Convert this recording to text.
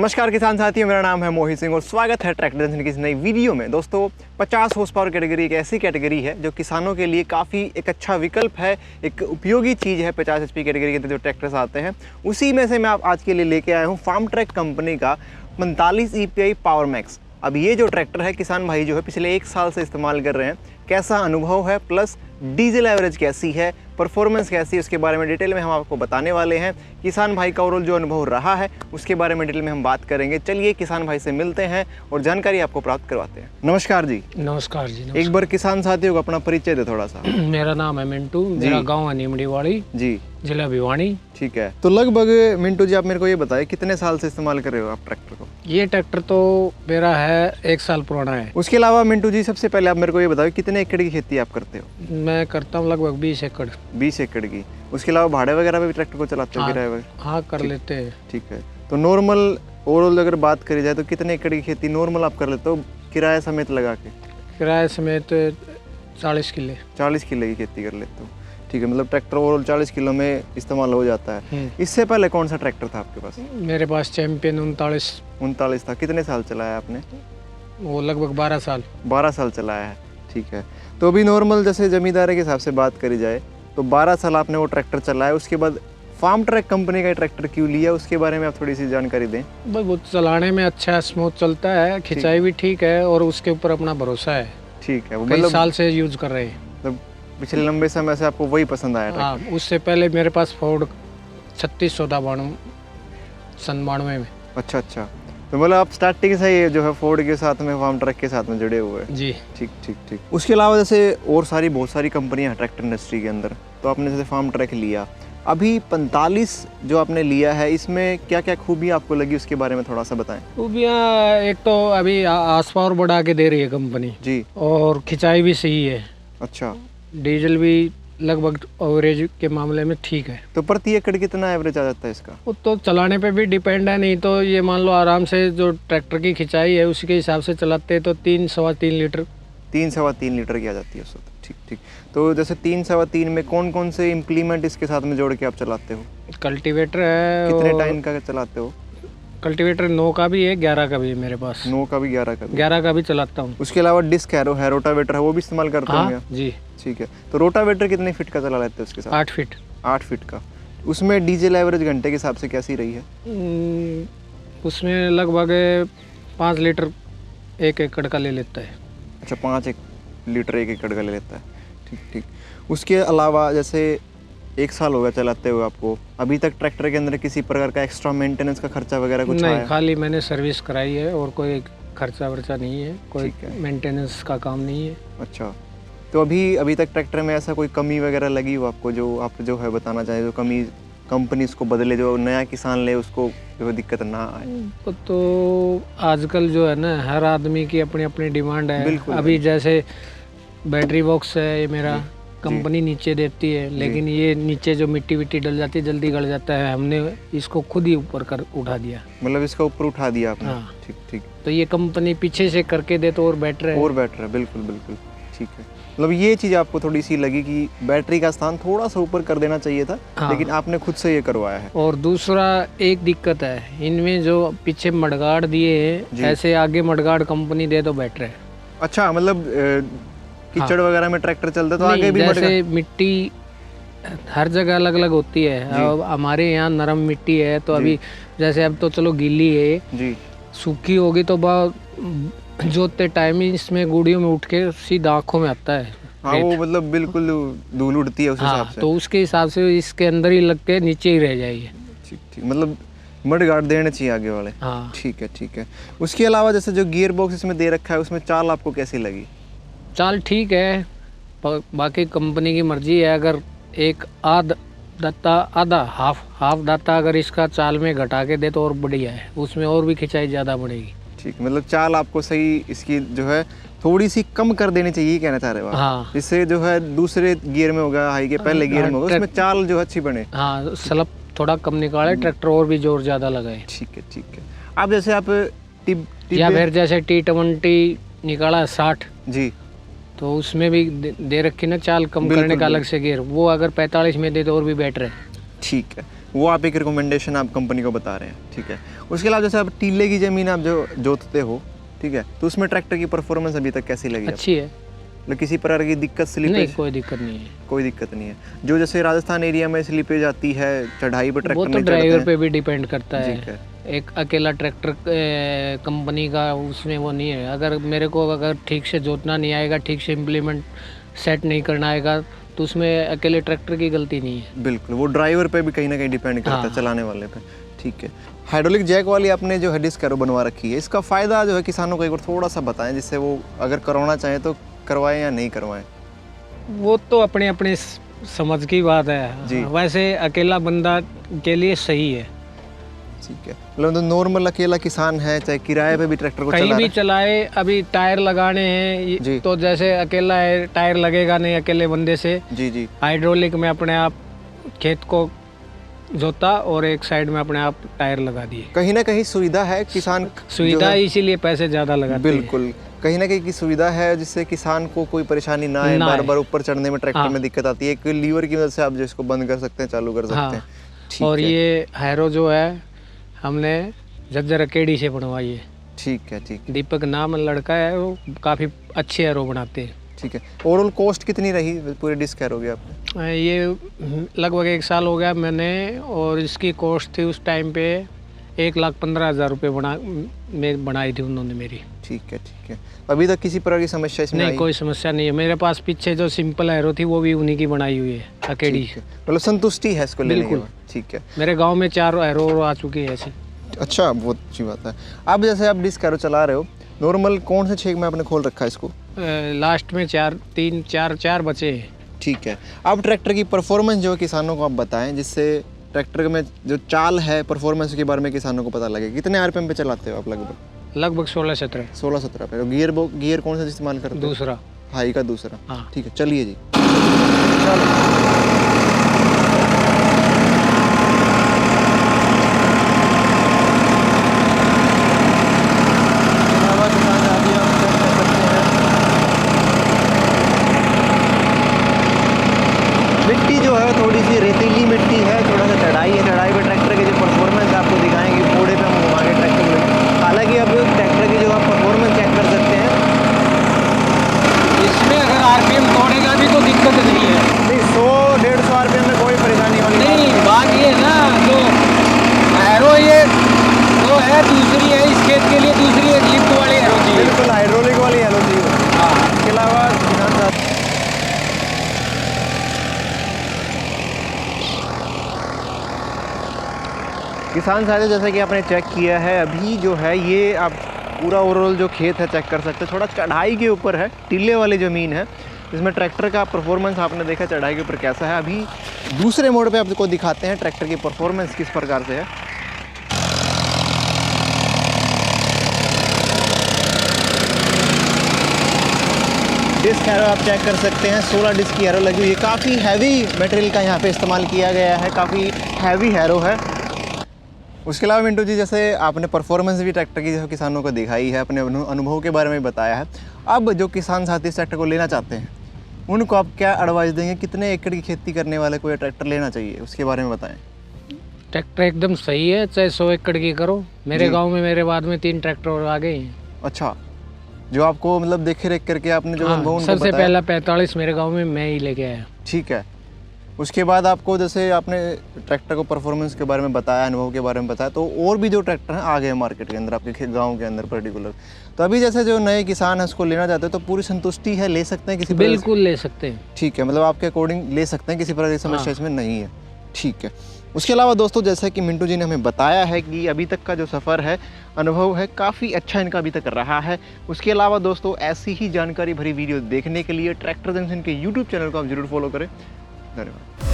नमस्कार किसान साथियों, मेरा नाम है मोहित सिंह और स्वागत है ट्रैक्टर जंक्शन की इस नई वीडियो में। दोस्तों 50 हॉर्स पावर कैटेगरी एक ऐसी कैटेगरी है जो किसानों के लिए काफ़ी एक अच्छा विकल्प है, एक उपयोगी चीज़ है। 50 HP कैटेगरी के जो ट्रैक्टर्स आते हैं उसी में से मैं आप आज के लिए लेके आया हूँ फार्म ट्रैक कंपनी का 45 EPI पावर मैक्स। अब ये जो ट्रैक्टर है किसान भाई जो है पिछले 1 साल से इस्तेमाल कर रहे हैं, कैसा अनुभव है, प्लस डीजल एवरेज कैसी है, परफॉर्मेंस कैसी है, उसके बारे में डिटेल में हम आपको बताने वाले हैं। किसान भाई का ओवरऑल जो अनुभव रहा है उसके बारे में डिटेल में हम बात करेंगे। चलिए किसान भाई से मिलते हैं और जानकारी आपको प्राप्त करवाते हैं। नमस्कार जी। नमस्कार जी। एक बार किसान साथियों को अपना परिचय दे थोड़ा सा। मेरा नाम है मिंटू, मेरा गांव है नीमड़ीवाड़ी जी, जिला भिवानी। ठीक है। तो लगभग मिंटू जी आप मेरे को ये बताएं कितने साल से इस्तेमाल कर रहे हो आप ट्रैक्टर को? ये ट्रैक्टर तो मेरा है 1 साल पुराना है। उसके अलावा मिंटू जी सबसे पहले आप मेरे को ये बताओ कितने एकड़ की खेती आप करते हो? मैं करता हूँ लगभग 20 एकड़। 20 एकड़ की। उसके अलावा भाड़े वगैरह पे भी ट्रैक्टर को चलाते हो? किराए वगैरह? हाँ कर लेते हैं। ठीक है। तो नॉर्मल ओवरऑल अगर बात करी जाए तो कितने एकड़ की खेती नॉर्मल आप कर लेते हो किराया समेत लगा के? किराए समेत 40 किले। 40 किले की खेती कर लेते हो, ठीक है। मतलब ट्रैक्टर ओवरऑल 40 किलो में इस्तेमाल हो जाता है। इससे पहले कौन सा ट्रैक्टर था आपके पास? मेरे पास चैंपियन 39 था। कितने साल चलाया आपने? वो लगभग 12 साल। 12 साल चलाया है, ठीक है। तो अभी नॉर्मल जैसे जमींदारी के हिसाब से बात करी जाए तो 12 साल आपने वो ट्रैक्टर चलाया, उसके बाद फार्म ट्रैक कंपनी का ट्रैक्टर क्यों लिया उसके बारे में आप थोड़ी सी जानकारी दें। बस वो चलाने में अच्छा स्मूथ चलता है, खिंचाई भी ठीक है और उसके ऊपर अपना भरोसा है। ठीक है। वो कई साल से यूज कर रहे हैं, मतलब पिछले लंबे समय से आपको वही पसंद आया? हाँ, उससे पहले मेरे पास फोर्ड 3692 सन 92 में। अच्छा। तो मतलब आप स्टार्टिंग से ही जो है फोर्ड के साथ में फार्म ट्रक के साथ में जुड़े हुए हैं? जी। ठीक। उसके अलावा जैसे और बहुत सारी कंपनियां हैं ट्रैक्टर इंडस्ट्री के अंदर, तो आपने जैसे फार्म ट्रक लिया, अभी 45 जो आपने लिया है इसमें क्या क्या खूबियाँ आपको लगी उसके बारे में थोड़ा सा बताएं। खूबियाँ एक तो अभी आस पावर बढ़ा के दे रही है कंपनी जी, और खिंचाई भी सही है। अच्छा। डीजल भी लगभग एवरेज के मामले में ठीक है। तो प्रति एकड़ कितना एवरेज आ जाता है इसका? वो तो चलाने पे भी डिपेंड है, नहीं तो ये मान लो आराम से जो ट्रैक्टर की खिंचाई है उसके हिसाब से चलाते तो 3-3.25 लीटर। 3-3.25 लीटर की आ जाती है उसको। ठीक। तो जैसे 3-3.25 में कौन कौन से इम्प्लीमेंट इसके साथ में जोड़ के आप चलाते हो? कल्टीवेटर है। कितने टाइम का चलाते हो? कल्टीवेटर 9 का भी है, 11 का भी है मेरे पास। 9 का भी, 11 का भी? 11 का भी चलाता हूँ। उसके अलावा डिस्क है, रोटावेटर है, वो भी इस्तेमाल करते होंगे? जी। ठीक है। तो रोटावेटर कितने फीट का चला लेते हैं उसके साथ? 8 फीट। 8 फीट का। उसमें डीजल एवरेज घंटे के हिसाब से कैसी रही है? उसमें लगभग 5 लीटर 1 एकड़ का ले लेता है। अच्छा, 5 लीटर 1 एकड़ का ले लेता है। ठीक। उसके अलावा जैसे 1 साल हो गया चलाते हुए आपको, अभी तक ट्रैक्टर के अंदर किसी प्रकार का एक्स्ट्रा मेंटेनेंस का खर्चा वगैरह कुछ नहीं आया? खाली मैंने सर्विस कराई है और कोई खर्चा वर्चा नहीं है, कोई मेंटेनेंस का काम नहीं है। अच्छा। तो अभी तक ट्रैक्टर में ऐसा कोई कमी वगैरह लगी हो आपको जो आप जो है बताना चाहें, जो कमी कंपनी इसको बदले, जो नया किसान ले उसको जो दिक्कत ना आए? तो आजकल जो है ना हर आदमी की अपनी अपनी डिमांड है। अभी जैसे बैटरी बॉक्स है ये मेरा, कंपनी नीचे देती है, लेकिन ये नीचे जो मिट्टी विट्टी डल जाती है जल्दी गल जाता है, हमने इसको खुद ही ऊपर कर उठा दिया। मतलब इसका ऊपर उठा दिया आपने? हाँ। ठीक। तो ये कंपनी पीछे से करके दे तो और बेटर है। बिल्कुल। ठीक है। मतलब ये चीज़ आपको थोड़ी सी लगी कि बैटरी का स्थान थोड़ा सा ऊपर कर देना चाहिए था। हाँ। लेकिन आपने खुद से ये करवाया है। और दूसरा एक दिक्कत है इनमें, जो पीछे मडगाड़ दिए हैं ऐसे आगे मडगाड़ कंपनी दे तो बेटर है। अच्छा, मतलब कीचड़ वगैरह में ट्रैक्टर चलता तो आगे भी जैसे मिट्टी हर जगह अलग अलग होती है। अब हमारे यहाँ नरम मिट्टी है तो अभी जैसे अब तो चलो गीली है जी, सूखी होगी तो जोतते टाइम ही इसमें गुड़ियों में उठ के सीधा आँखों में आता है। हाँ, वो मतलब बिल्कुल धूल उड़ती है उस हिसाब से। तो उसके हिसाब से इसके अंदर ही लग के नीचे ही रह जाएगी। ठीक। मतलब मडगार्ड देने चाहिए आगे वाले। हाँ। ठीक है। उसके अलावा जैसे जो गियर बॉक्स इसमें दे रखा है उसमें चाल आपको कैसी लगी? चाल ठीक है, बाकी कंपनी की मर्जी है। अगर एक आधा हाफ दाता अगर इसका चाल में घटा के दे तो और बढ़िया है, उसमें और भी खिंचाई ज़्यादा बढ़ेगी। ठीक, मतलब चाल आपको सही इसकी जो है थोड़ी सी कम कर देनी चाहिए, कहना चाह रहे हो? हाँ। इससे जो है दूसरे गियर में होगा, हाई के पहले गियर में होगा, उसमें चाल जो है अच्छी बने। हाँ, स्लप थोड़ा कम निकाले, ट्रैक्टर और भी जोर ज़्यादा लगाए। ठीक है। अब जैसे आप या फिर जैसे T20 निकाला 60 जी, तो उसमें भी दे रखी ना चाल कम करने का अलग से गियर, वो अगर 45 में दे तो और भी बेटर है। ठीक है। वो आप एक रिकमेंडेशन आप कंपनी को बता रहे हैं, ठीक है। उसके अलावा जैसे आप टीले की ज़मीन आप जो जोतते हो, ठीक है, तो उसमें ट्रैक्टर की परफॉर्मेंस अभी तक कैसी लगी? अच्छी है, मतलब किसी प्रकार की दिक्कत नहीं स्लिपेज? कोई दिक्कत नहीं है। कोई दिक्कत नहीं है। जो जैसे राजस्थान एरिया में स्लिपेज आती है, चढ़ाई पर वो ट्रैक्टर तो नहीं ड्राइवर चढ़ते पे भी डिपेंड करता हैं। है। ठीक है, एक अकेला ट्रैक्टर कंपनी का उसमें वो नहीं है। अगर मेरे को अगर ठीक से जोतना नहीं आएगा, ठीक से इम्प्लीमेंट सेट नहीं करना आएगा, तो उसमें अकेले ट्रैक्टर की गलती नहीं है। बिल्कुल, वो ड्राइवर पे भी कहीं ना कहीं डिपेंड करता है, हाँ। चलाने वाले पे। ठीक है। हाइड्रोलिक जैक वाली आपने जो है डिस्क एरो बनवा रखी है, इसका फ़ायदा जो है किसानों को एक बार थोड़ा सा बताएं, जिससे वो अगर करवाना चाहें तो करवाएं या नहीं करवाएं। वो तो अपने अपने समझ की बात जी। है। वैसे अकेला बंदा के लिए सही है, ठीक है, मतलब तो नॉर्मल अकेला किसान है, चाहे किराए पे भी ट्रैक्टर को कहीं चला भी रहा चलाए। अभी टायर लगाने हैं जी। तो जैसे अकेला है, टायर लगेगा नहीं अकेले बंदे से। है। जी जी, हाइड्रोलिक में अपने आप खेत को जोता और एक साइड में अपने आप टायर लगा दिए। कहीं ना कहीं सुविधा है, किसान सुविधा जो है- इसीलिए पैसे ज़्यादा लगाते हैं। बिल्कुल, कहीं ना कहीं की सुविधा है जिससे किसान को कोई परेशानी ना आए, ना बार आए। बार ऊपर चढ़ने में ट्रैक्टर हाँ। में दिक्कत आती है। एक लीवर की मदद से आप जो इसको बंद कर सकते हैं, चालू कर सकते हाँ। हैं। ठीक और है, ये हैरो जो है हमने झज्जर अकेडी से बनवाई है। ठीक है, ठीक है, दीपक नाम लड़का है, वो काफ़ी अच्छे हैरो बनाते हैं। ठीक है। ओवरऑल कॉस्ट कितनी रही पूरे डिस्क एरो की आपने? ये लगभग 1 साल हो गया मैंने, और इसकी कॉस्ट थी उस टाइम पे 1,15,000 रुपये में बनाई थी उन्होंने मेरी। ठीक है, ठीक है। अभी तक किसी प्रकार की समस्या इसमें नहीं, आई? कोई समस्या नहीं है। मेरे पास पीछे जो सिंपल हैरो थी वो भी उन्हीं की बनाई हुई है, अकेडी। ठीक है, मतलब संतुष्टि है इसको लेने के बिल्कुल। बाद। ठीक है, मेरे गांव में 4 हैरो और आ चुकी है ऐसी। अच्छा, बहुत अच्छी बात है। अब जैसे आप डिस्क एरो चला रहे हो, नॉर्मल कौन से छेक में आपने खोल रखा है इसको? लास्ट में 4 बचे हैं। ठीक है। अब ट्रैक्टर की परफॉर्मेंस जो है किसानों को आप बताएं, जिससे ट्रैक्टर में जो चाल है परफॉर्मेंस के बारे में किसानों को पता लगे। कितने आरपीएम पे चलाते हो आप? लगभग 16-17। 16-17 पे। गियर कौन सा इस्तेमाल करते हो? दूसरा। हाई का दूसरा। हाँ। ठीक है, चलिए जी। चलो। मिट्टी जो है थोड़ी सी रेतीली मिट्टी है, थोड़ा सा चढ़ाई है। चढ़ाई पे ट्रैक्टर की जो परफॉर्मेंस है आपको दिखाएंगे, घोड़े पे हम घुमा के ट्रैक्टर में। हालांकि अब ट्रैक्टर की जो आप परफॉर्मेंस चेक कर सकते हैं, इसमें अगर आरपीएम तोड़ेगा भी तो दिक्कत नहीं है। नहीं 100-150 आरपीएम में कोई परेशानी वाली बात नहीं, बात ये है ना, जो हैरो ये तो है, दूसरी है इस खेत के लिए, दूसरी एक लिफ्ट वाली हैरो चाहिए। बिल्कुल हाइड्रोलिक वाली एलो जी। हाँ। इसके अलावा किसान साहब जैसा कि आपने चेक किया है, अभी जो है ये आप पूरा ओवरऑल जो खेत है चेक कर सकते हैं। थोड़ा चढ़ाई के ऊपर है, टीले वाली ज़मीन है, जिसमें ट्रैक्टर का परफॉर्मेंस आपने देखा चढ़ाई के ऊपर कैसा है। अभी दूसरे मोड पे आपको दिखाते हैं ट्रैक्टर की परफॉर्मेंस किस प्रकार से है। डिस्क एरो आप चेक कर सकते हैं, 16 डिस्क की एरो लगी हुई है। काफ़ी हैवी मटेरियल का यहाँ पे इस्तेमाल किया गया है, काफ़ी हैवी एरो है। उसके अलावा मिंटू जी, जैसे आपने परफॉर्मेंस भी ट्रैक्टर की जो किसानों को दिखाई है, अपने अनुभव के बारे में बताया है। अब जो किसान साथी इस ट्रैक्टर को लेना चाहते हैं, उनको आप क्या एडवाइस देंगे? कितने एकड़ की खेती करने वाले को ये ट्रैक्टर लेना चाहिए, उसके बारे में बताएं। ट्रैक्टर एकदम सही है, चाहे 100 एकड़ की करो। मेरे गांव में मेरे बाद में 3 ट्रैक्टर और आ गए हैं। अच्छा, जो आपको मतलब देखे रेख करके आपने जो हाँ, अनुभव उनको सबसे बताया। पहला 45 मेरे गांव में मैं ही लेके आया। ठीक है। उसके बाद आपको जैसे आपने ट्रैक्टर को परफॉर्मेंस के बारे में बताया, अनुभव के बारे में बताया, तो और भी जो ट्रैक्टर हैं आ गए मार्केट के अंदर, आपके गांव के अंदर पर्टिकुलर। तो अभी जैसे जो नए किसान हैं उसको लेना चाहते हैं, तो पूरी संतुष्टि है, ले सकते हैं किसी प्रकार से? बिल्कुल ले सकते हैं। ठीक है, मतलब आपके अकॉर्डिंग ले सकते हैं, किसी प्रकार की समस्या हाँ। इसमें नहीं है। ठीक है। उसके अलावा दोस्तों, जैसा कि मिंटू जी ने हमें बताया है कि अभी तक का जो सफ़र है, अनुभव है, काफ़ी अच्छा इनका अभी तक रहा है। उसके अलावा दोस्तों, ऐसी ही जानकारी भरी वीडियो देखने के लिए ट्रैक्टर जंक्शन के यूट्यूब चैनल को आप जरूर फॉलो करें। धन्यवाद।